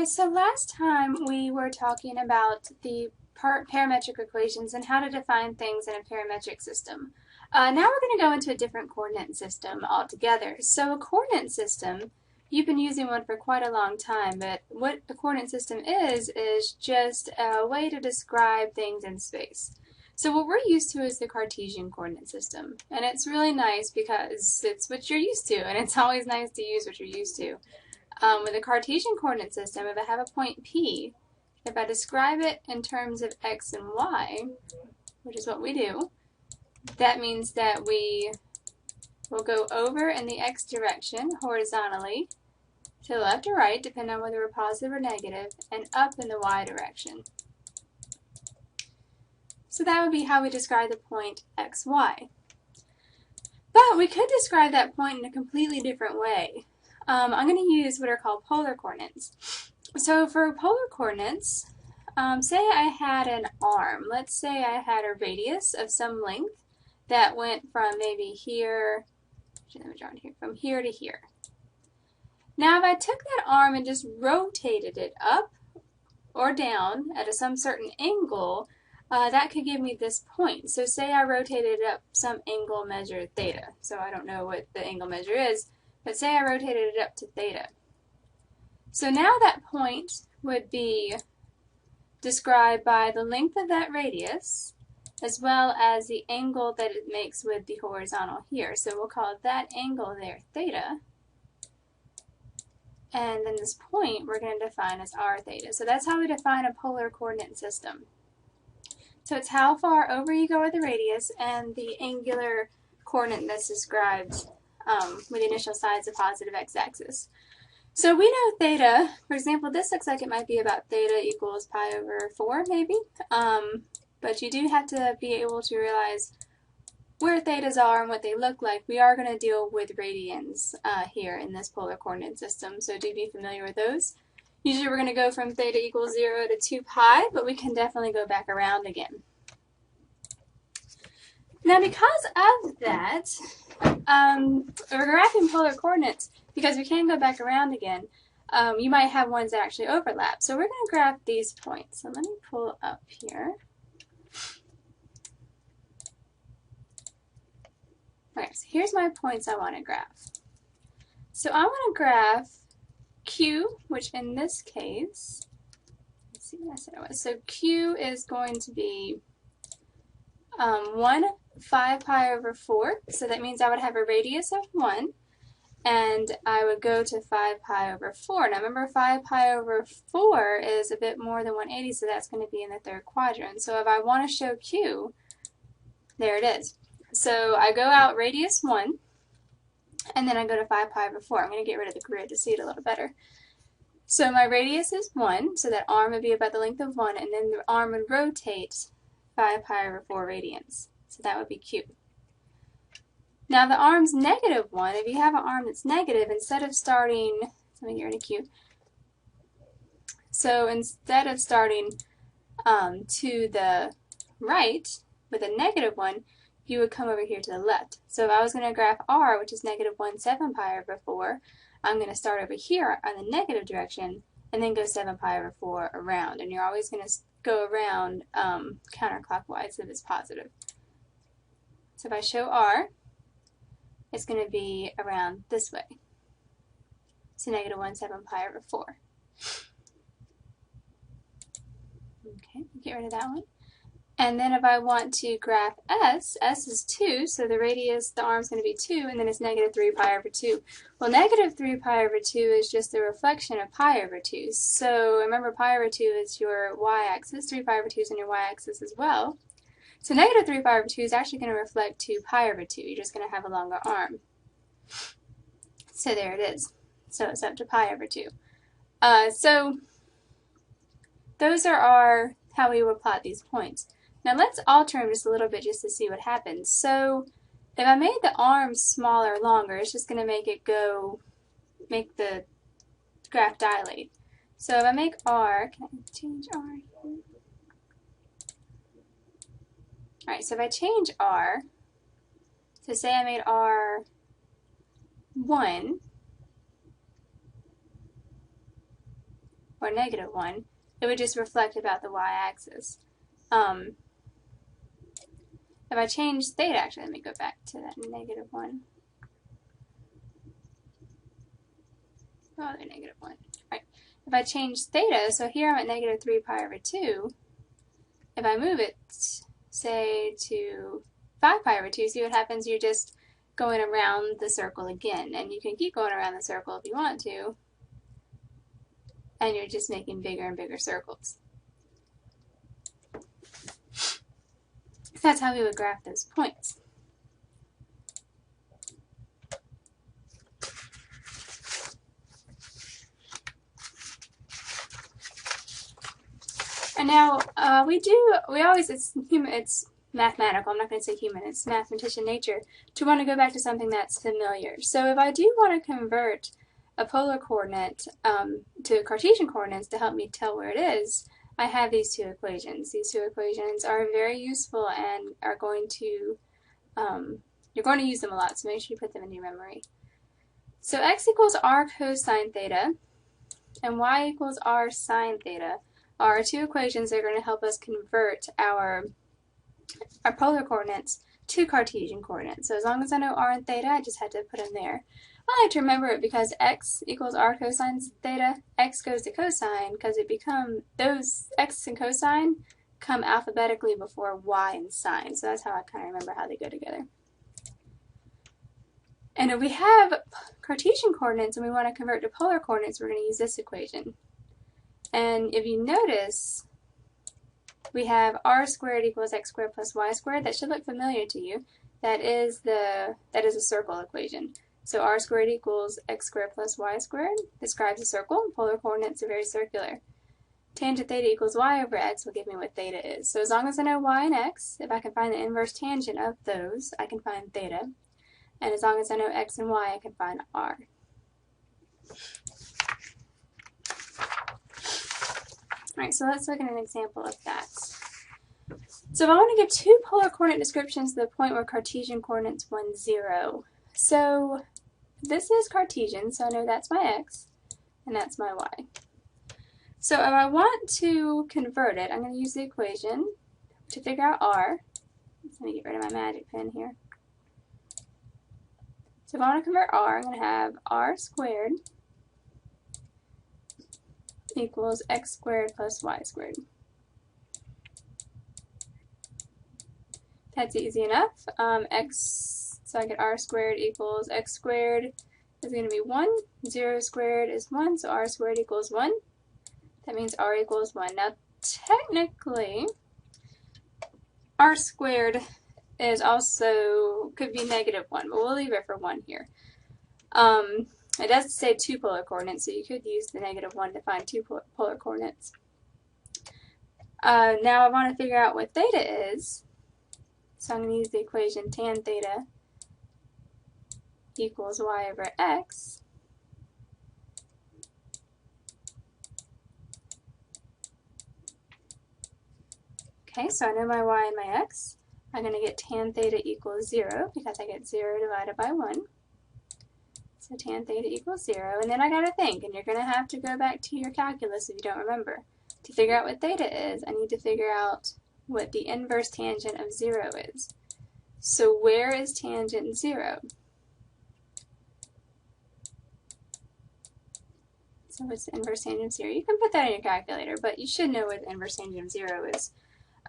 Okay, so last time we were talking about the parametric equations and how to define things in a parametric system. Now we're going to go into a different coordinate system altogether. So a coordinate system, you've been using one for quite a long time, but what a coordinate system is just a way to describe things in space. So what we're used to is the Cartesian coordinate system, and it's really nice because it's what you're used to, and it's always nice to use what you're used to. With a Cartesian coordinate system, if I have a point P, if I describe it in terms of x and y, which is what we do, that means that we will go over in the x direction horizontally to the left or right, depending on whether we're positive or negative, and up in the y direction. So that would be how we describe the point xy. But we could describe that point in a completely different way. I'm going to use what are called polar coordinates. So for polar coordinates, say I had an arm. Let's say I had a radius of some length that went from maybe here, from here to here. Now if I took that arm and just rotated it up or down at some certain angle, that could give me this point. So say I rotated it up some angle measured theta. So I don't know what the angle measure is, but say I rotated it up to theta. So now that point would be described by the length of that radius as well as the angle that it makes with the horizontal here. So we'll call that angle there theta. And then this point we're going to define as r theta. So that's how we define a polar coordinate system. So it's how far over you go with the radius and the angular coordinate that's described with the initial sides of positive x-axis. So we know theta, for example, this looks like it might be about theta equals pi over 4 maybe, but you do have to be able to realize where thetas are and what they look like. We are going to deal with radians here in this polar coordinate system, so do be familiar with those. Usually we're going to go from theta equals 0 to 2 pi, but we can definitely go back around again. Now because of that, we're graphing polar coordinates, because we can go back around again, you might have ones that actually overlap. So we're going to graph these points. So let me pull up here. Okay, so here's my points I want to graph. So I want to graph Q, which in this case, let's see what I said it was. So Q is going to be 1 5 pi over 4, so that means I would have a radius of 1, and I would go to 5 pi over 4. Now remember 5 pi over 4 is a bit more than 180, so that's going to be in the third quadrant. So if I want to show Q, there it is. So I go out radius 1, and then I go to 5 pi over 4. I'm going to get rid of the grid to see it a little better. So my radius is 1, so that arm would be about the length of 1, and then the arm would rotate 5 pi over 4 radians. So that would be Q. Now the arm's negative 1. If you have an arm that's negative, instead of starting, let me get rid of Q. So instead of starting to the right with a negative 1, you would come over here to the left. So if I was going to graph R, which is negative 1 7 pi over 4, I'm going to start over here on the negative direction and then go 7 pi over 4 around. And you're always going to go around counterclockwise if it's positive. So if I show R, it's going to be around this way. So negative 1 7 pi over 4. Okay, get rid of that one. And then if I want to graph S, S is 2, so the radius, the arm's going to be 2, and then it's negative 3 pi over 2. Well, negative 3 pi over 2 is just the reflection of pi over 2. So remember, pi over 2 is your y-axis, 3 pi over 2 is on your y-axis as well. So negative 3 pi over 2 is actually going to reflect 2 pi over 2. You're just going to have a longer arm. So there it is. So it's up to pi over 2. So those are how we would plot these points. Now let's alter them just a little bit just to see what happens. So if I made the arm smaller or longer, it's just going to make it make the graph dilate. So if I make R, can I change R here? Alright, so if I change R, so say I made R 1, or -1, it would just reflect about the y-axis. If I change theta, actually, let me go back to that -1. Oh, they're -1. Right. If I change theta, so here I'm at -3 pi over 2, if I move it, say, to 5 pi over 2, see what happens? You're just going around the circle again, and you can keep going around the circle if you want to, and you're just making bigger and bigger circles. That's how we would graph those points. And now it's mathematical, I'm not going to say human, it's mathematician nature, to want to go back to something that's familiar. So if I do want to convert a polar coordinate to Cartesian coordinates to help me tell where it is, I have these two equations. These two equations are very useful and are going to, you're going to use them a lot, so make sure you put them in your memory. So x equals r cosine theta and y equals r sine theta are two equations that are going to help us convert our polar coordinates to Cartesian coordinates. So as long as I know r and theta, I just had to put them there. I like to remember it because x equals r cosine theta, x goes to cosine because those x and cosine come alphabetically before y and sine. So that's how I kind of remember how they go together. And if we have Cartesian coordinates and we want to convert to polar coordinates, we're going to use this equation. And if you notice, we have r squared equals x squared plus y squared. That should look familiar to you. That is a circle equation. So r squared equals x squared plus y squared describes a circle. Polar coordinates are very circular. Tangent theta equals y over x will give me what theta is. So as long as I know y and x, if I can find the inverse tangent of those, I can find theta. And as long as I know x and y, I can find r. Alright, so let's look at an example of that. So if I want to give two polar coordinate descriptions to the point where Cartesian coordinates 1, 0. So this is Cartesian, so I know that's my x, and that's my y. So if I want to convert it, I'm going to use the equation to figure out r. Let me get rid of my magic pen here. So if I want to convert r, I'm going to have r squared equals x squared plus y squared. That's easy enough. So I get r squared equals x squared is going to be 1. 0 squared is 1, so r squared equals 1. That means r equals 1. Now technically, r squared is also, could be -1, but we'll leave it for 1 here. It does say two polar coordinates, so you could use the -1 to find two polar coordinates. Now I want to figure out what theta is, so I'm going to use the equation tan theta equals y over x. Okay, so I know my y and my x. I'm going to get tan theta equals 0 because I get 0 divided by 1. So tan theta equals 0, and then I gotta think, and you're gonna have to go back to your calculus if you don't remember. To figure out what theta is, I need to figure out what the inverse tangent of 0 is. So where is tangent 0? So what's the inverse tangent of 0? You can put that in your calculator, but you should know what the inverse tangent of 0 is.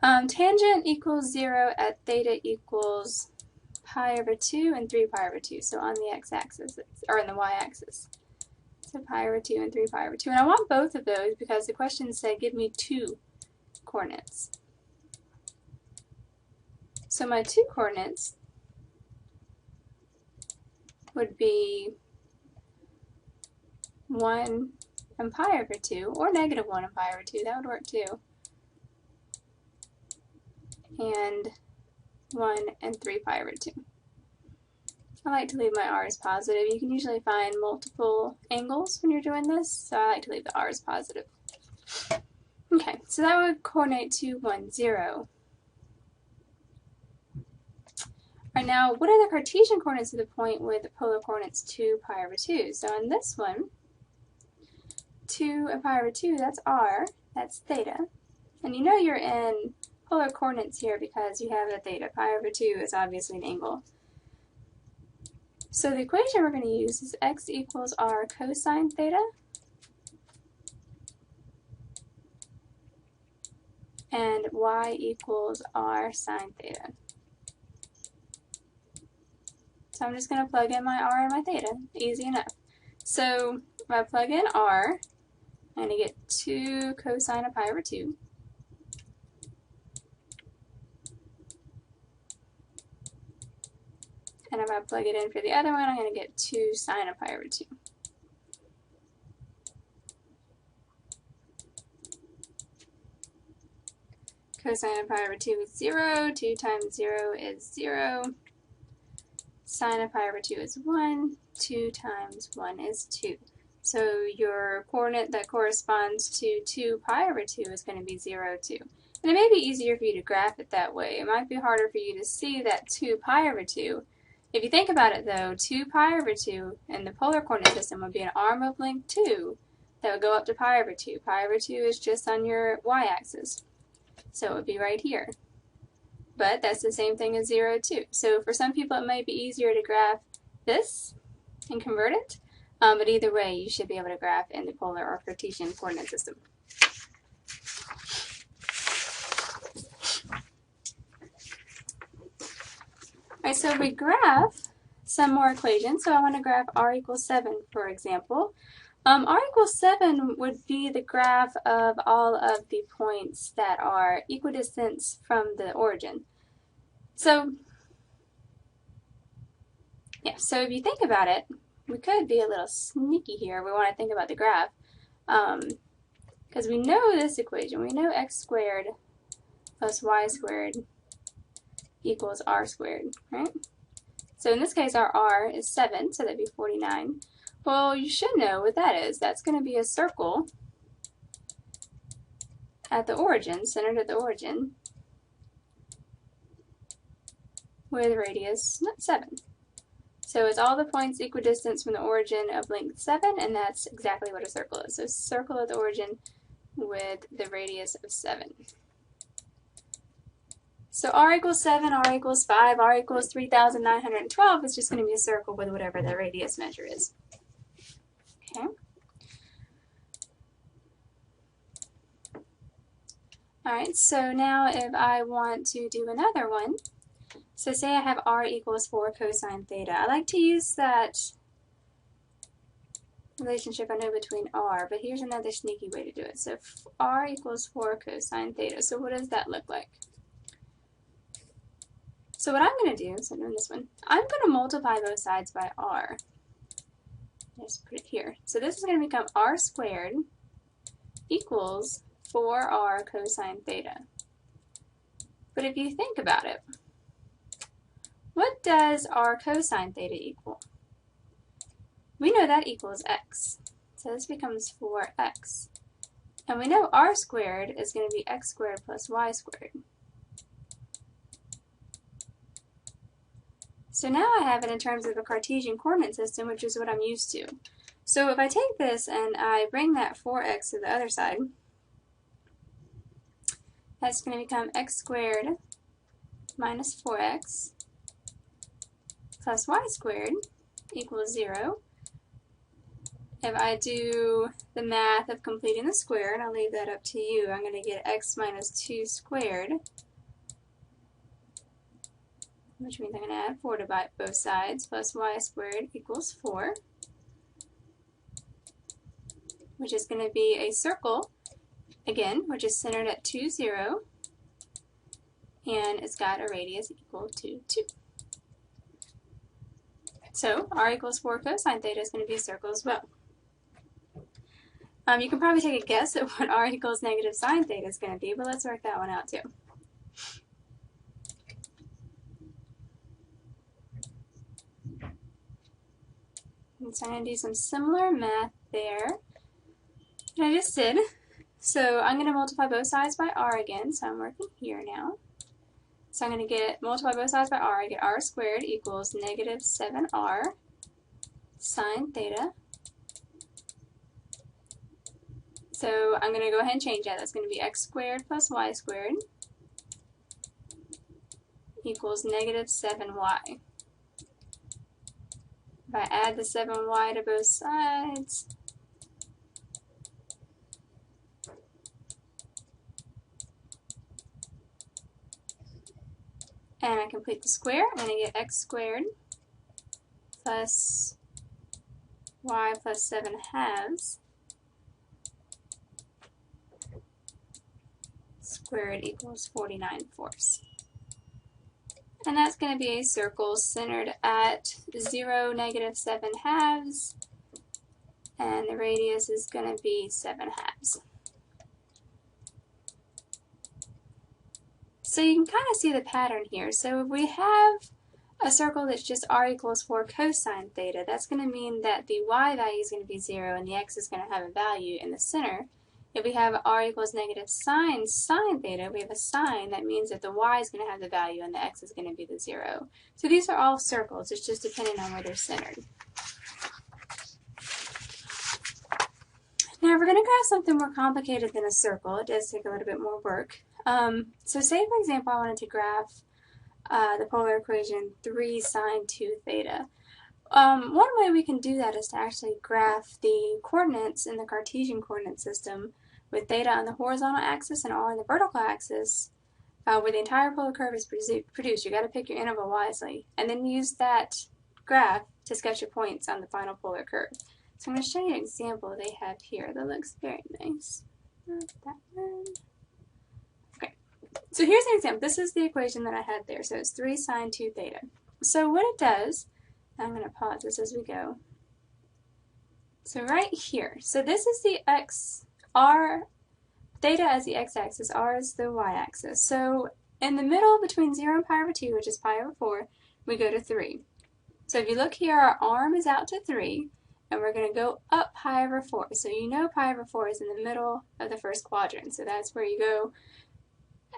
Tangent equals 0 at theta equals pi over 2 and 3 pi over 2, so on the x-axis, or on the y-axis. So pi over 2 and 3 pi over 2, and I want both of those because the question said give me two coordinates. So my two coordinates would be 1 and pi over 2, or -1 and pi over 2, that would work too, and 1 and 3 pi over 2. I like to leave my r's positive. You can usually find multiple angles when you're doing this, so I like to leave the r's positive. Okay, so that would coordinate to 1, 0. Alright, now what are the Cartesian coordinates of the point with the polar coordinates 2 pi over 2? So in this one, 2 and pi over 2, that's r, that's theta. And you know you're in polar coordinates here because you have a theta. Pi over 2 is obviously an angle. So the equation we're going to use is x equals r cosine theta and y equals r sine theta. So I'm just going to plug in my r and my theta. Easy enough. So if I plug in r, I'm going to get 2 cosine of pi over 2. And if I plug it in for the other one, I'm going to get 2 sine of pi over 2. Cosine of pi over 2 is 0. 2 times 0 is 0. Sine of pi over 2 is 1. 2 times 1 is 2. So your coordinate that corresponds to 2 pi over 2 is going to be 0, 2. And it may be easier for you to graph it that way. It might be harder for you to see that 2 pi over 2. If you think about it though, 2 pi over 2 in the polar coordinate system would be an arm of length 2 that would go up to pi over 2. Pi over 2 is just on your y-axis. So it would be right here. But that's the same thing as 0, 2. So for some people it might be easier to graph this and convert it. But either way, you should be able to graph in the polar or Cartesian coordinate system. Alright, so we graph some more equations. So I want to graph r equals 7, for example. R equals 7 would be the graph of all of the points that are equidistant from the origin. So, yeah, so if you think about it, we could be a little sneaky here. We want to think about the graph. Because we know this equation. We know x squared plus y squared equals r squared, right? So in this case, our r is 7, so that'd be 49. Well, you should know what that is. That's going to be a circle at the origin, centered at the origin, with radius 7. So it's all the points equidistant from the origin of length 7, and that's exactly what a circle is. So circle at the origin with the radius of 7. So r equals 7, r equals 5, r equals 3,912 is just going to be a circle with whatever the radius measure is. Okay. Alright, so now if I want to do another one, so say I have r equals 4 cosine theta. I like to use that relationship I know between r, but here's another sneaky way to do it. So r equals 4 cosine theta. So what does that look like? So what I'm going to do, so I'm doing this one, I'm going to multiply both sides by r. Just put it here. So this is going to become r squared equals 4r cosine theta. But if you think about it, what does r cosine theta equal? We know that equals x. So this becomes 4x. And we know r squared is going to be x squared plus y squared. So now I have it in terms of a Cartesian coordinate system, which is what I'm used to. So if I take this and I bring that 4x to the other side, that's going to become x squared minus 4x plus y squared equals 0. If I do the math of completing the square, and I'll leave that up to you, I'm going to get x minus 2 squared, which means I'm going to add 4 to both sides, plus y squared equals 4, which is going to be a circle, again, which is centered at 2, 0, and it's got a radius equal to 2. So r equals 4 cosine theta is going to be a circle as well. You can probably take a guess at what r equals negative sine theta is going to be, but let's work that one out too. So I'm going to do some similar math there that I just did. So I'm going to multiply both sides by r again, so I'm working here now. So I'm going to multiply both sides by r, I get r squared equals negative 7r sine theta So I'm going to go ahead and change that. That's going to be x squared plus y squared equals negative 7y. If I add the 7y to both sides, and I complete the square, I'm going to get x squared plus y plus 7 halves squared equals 49 fourths. And that's going to be a circle centered at 0, negative 7 halves, and the radius is going to be 7 halves. So you can kind of see the pattern here. So if we have a circle that's just r equals 4 cosine theta, that's going to mean that the y value is going to be 0 and the x is going to have a value in the center. If we have r equals negative sine theta, we have a sign that means that the y is going to have the value and the x is going to be the 0. So these are all circles, it's just depending on where they're centered. Now if we're going to graph something more complicated than a circle, it does take a little bit more work. So say for example I wanted to graph the polar equation 3 sine 2 theta. One way we can do that is to actually graph the coordinates in the Cartesian coordinate system with theta on the horizontal axis and r on the vertical axis, where the entire polar curve is produced. You got to pick your interval wisely, and then use that graph to sketch your points on the final polar curve. So I'm going to show you an example they have here that looks very nice. Not that one. Okay, so here's an example. This is the equation that I had there. So it's 3 sine 2 theta. So what it does, I'm going to pause this as we go. So right here, so this is the r, theta as the x-axis, r is the y-axis. So in the middle between 0 and pi over 2, which is pi over 4, we go to 3. So if you look here, our arm is out to 3, and we're going to go up pi over 4. So you know pi over 4 is in the middle of the first quadrant, so that's where you go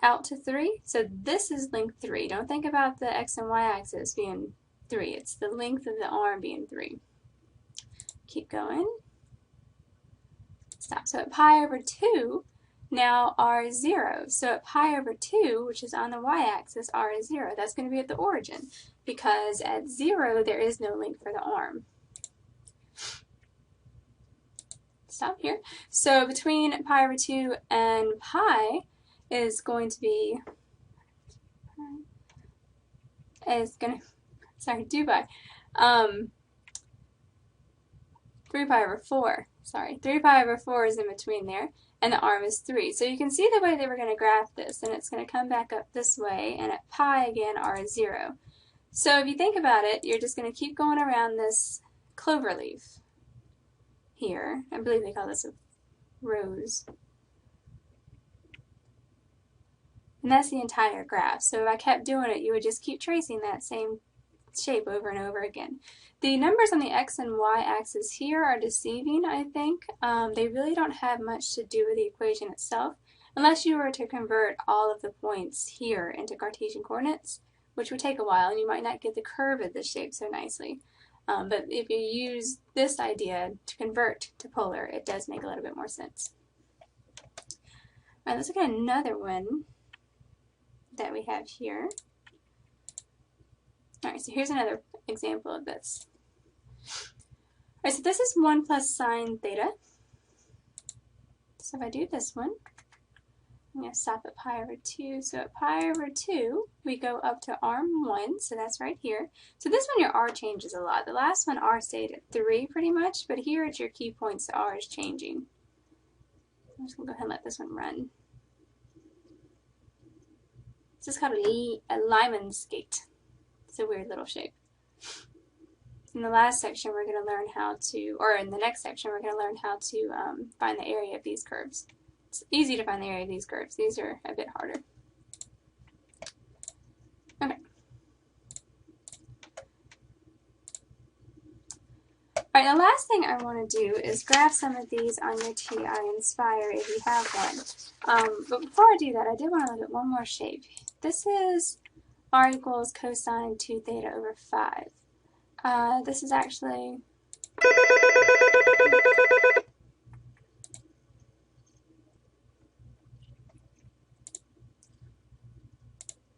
out to 3. So this is length 3. Don't think about the x and y-axis being 3. It's the length of the arm being 3. Keep going. Stop. So at pi over 2, now r is 0. So at pi over 2, which is on the y-axis, r is 0. That's going to be at the origin, because at 0 there is no length for the arm. Stop here. So between pi over 2 and pi is going to be, 2 pi. 3 pi over 4. Sorry, 3 pi over 4 is in between there, and the arm is 3. So you can see the way that we're going to graph this, and it's going to come back up this way, and at pi again, r is 0. So if you think about it, you're just going to keep going around this clover leaf here. I believe they call this a rose. And that's the entire graph. So if I kept doing it, you would just keep tracing that same shape over and over again. The numbers on the x and y axis here are deceiving, I think. They really don't have much to do with the equation itself, unless you were to convert all of the points here into Cartesian coordinates, which would take a while, and you might not get the curve of this shape so nicely. But if you use this idea to convert to polar, it does make a little bit more sense. All right, let's look at another one that we have here. Alright, so here's another example of this. Alright, so this is 1 plus sine theta. So if I do this one, I'm going to stop at pi over 2. So at pi over 2, we go up to arm 1, so that's right here. So this one, your r changes a lot. The last one, r stayed at 3 pretty much, but here at your key points, the r is changing. I'm just going to go ahead and let this one run. This is called a Lyman skate. It's a weird little shape. In the last section, we're going to learn how to, or in the next section, we're going to learn how to find the area of these curves. It's easy to find the area of these curves. These are a bit harder. Okay. Alright, the last thing I want to do is graph some of these on your TI Nspire if you have one. But before I do that, I did want to look at one more shape. This is r equals cosine 2 theta over 5. This is actually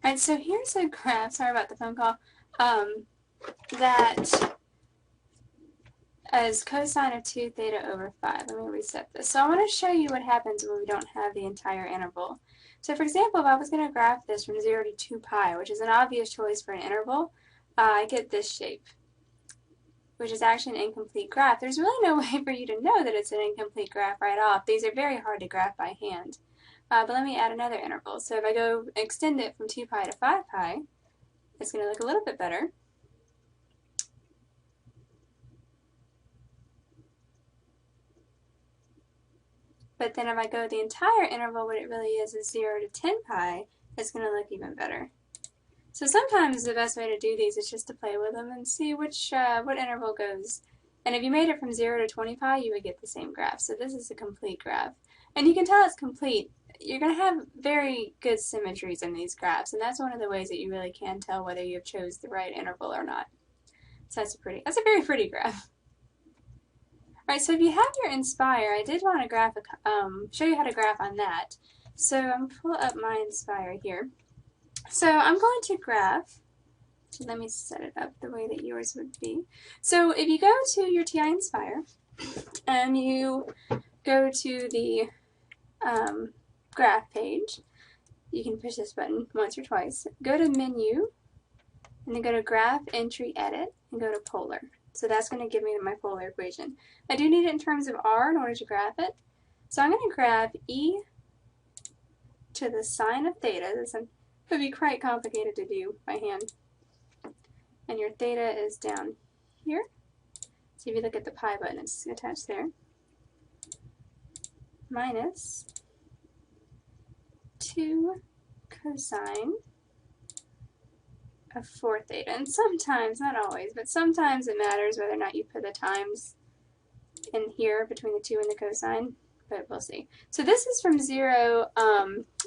Alright, so here's a graph, sorry about the phone call, that as cosine of 2 theta over 5. Let me reset this. So I want to show you what happens when we don't have the entire interval. So for example, if I was going to graph this from 0 to 2 pi, which is an obvious choice for an interval, I get this shape, which is actually an incomplete graph. There's really no way for you to know that it's an incomplete graph right off. These are very hard to graph by hand. But let me add another interval. So if I go extend it from 2 pi to 5 pi, it's going to look a little bit better. But then if I go the entire interval, what it really is 0 to 10 pi, it's going to look even better. So sometimes the best way to do these is just to play with them and see which what interval goes. And if you made it from 0 to 20 pi, you would get the same graph. So this is a complete graph. And you can tell it's complete. You're going to have very good symmetries in these graphs, and that's one of the ways that you really can tell whether you've chose the right interval or not. So that's a very pretty graph. Alright, so if you have your Inspire, I did want to show you how to graph on that. So I'm going to pull up my Inspire here. So I'm going to graph, so let me set it up the way that yours would be. So if you go to your TI Inspire, and you go to the graph page, you can push this button once or twice. Go to Menu, and then go to Graph, Entry, Edit, and go to Polar. So that's going to give me my polar equation. I do need it in terms of r in order to graph it. So I'm going to graph e to the sine of theta. This would be quite complicated to do by hand. And your theta is down here. So if you look at the pi button, it's attached there. Minus 2 cosine of 4 theta. And sometimes, not always, but sometimes it matters whether or not you put the times in here between the 2 and the cosine, but we'll see. So this is from 0,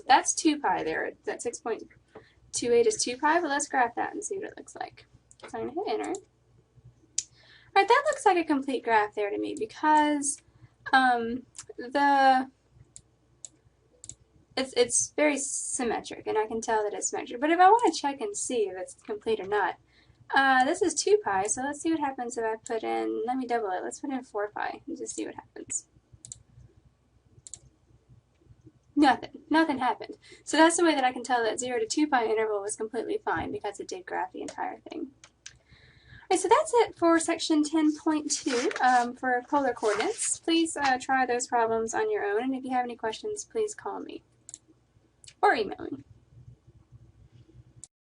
that's 2 pi there. That 6.28 is 2 pi, but let's graph that and see what it looks like. So I'm going to hit enter. Alright, that looks like a complete graph there to me because it's very symmetric, and I can tell that it's symmetric. But if I want to check and see if it's complete or not, this is 2 pi, so let's see what happens if I put in, let me double it, let's put in 4 pi and just see what happens. Nothing happened. So that's the way that I can tell that 0 to 2 pi interval was completely fine because it did graph the entire thing. Alright, so that's it for section 10.2 for polar coordinates. Please try those problems on your own, and if you have any questions, please call me or email me.